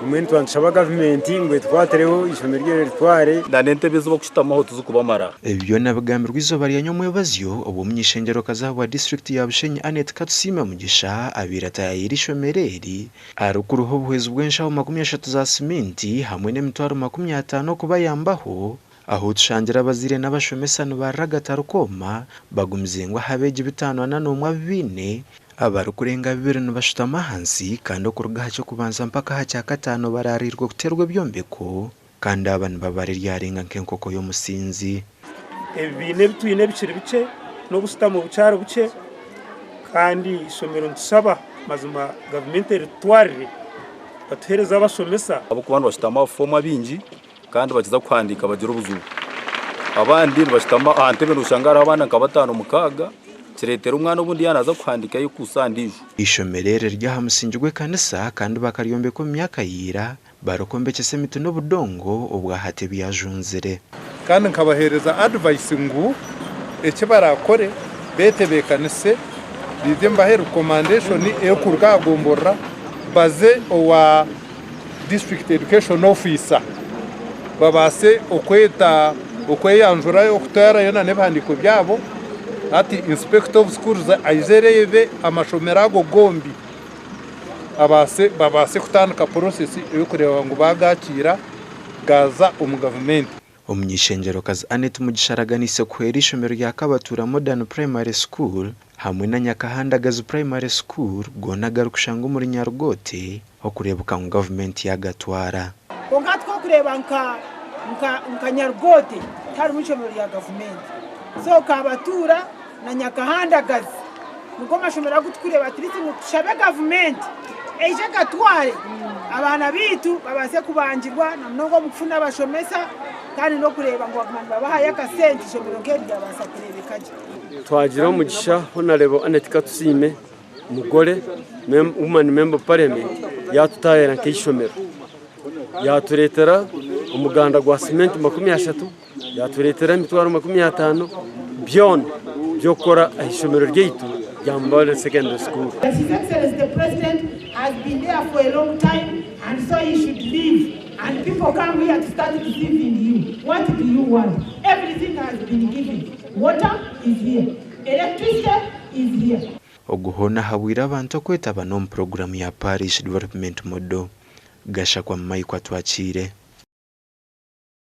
umuntu wanshaba gavumenti ngo twatereho ishomero ry'eritware ndanente bizo kushitamaho tuzukubamara ebyo nabagambirwa izoba rya nyomwebazyo obo munyishengero kazawa district ya Bushenyi Anet Katusima mugisha abirata yiri shomereri arukuruho buhezi bwenshaho 30 za simenti hamwe n'emitwaro 50 kuba yambaho aho tushangira abazaire n'abashomesano baragatарukoma bagumzengwa habeje 5 abarukurenga 2 nubashutama hansi kandi okuruga cyo kubanza mpaka hacha 5 bararirwa guterwa byombeko kandi abantu babari ryarenga nkenkoko yo musinzi ebine bitwine bicire bice no gusitama ubucaro buce kandi isomero nsaba mazuma gavumenti eritware batuhereza abashomesa abo kubantu bashitama forma bingi kandi bakiza kwandika bagira ubuzubu abandi bashitama ahantebe nushangara abana kabatano mukaga kiretera umwana ubundi yanaza kwandika yukusandije ishomerere ryahamusingirwe kanisa kandi bakaryombe ko myaka yira barokombekese mitu no budongo obwahate byajunzere kandi nkabahereza advice ngo ece barakore betebekanise bide mbahe recommendation yo kurgagombora baze owa district education officer babase okweta okweyanjura yo kutara yona nebandiko byabo ati inspector of schools aizerebe amashomera go gombi babase kutandika process yo kureba ngo bagakira gaza umugavumenti umunyishengero kazi Anet mugisharaganise kwera ishomero rya Kabatuura Modern Primary School hamwe na Nyakahanda Gazi Primary School gonagarukushanga muri Nyarugote okurebuka mu government ya Gatwara ongatko kureba nka Nyarugote tari mu shomero ya government so Kabatuura na Nyakahanda Gazi nuko mashomera gutukureba tirisi mutushabe government eje Gatware abana bitu babase kubanjirwa namnongo mufuna bashomesa kandi no kureba ngo abantu babahaye akasenti shomero ngende abasa kurebekaje twagira umugisha honarebo Anet Katusime umugore woman member parliament yatutayera nk'ishomero yaturetera umuganda gwa cement 30 yaturetera imitwaro 50 byon byokora ishomero ry'itu Yambale Secondary School. His Excellency the President has been there for a long time and so he should leave and people come here to start receiving you. What do you want? Everything has been given. Water is here. Electricity is here. Oguhona hawira abantu kwetaba no program ya Parish Development Model gasha kwa mai kwa twachire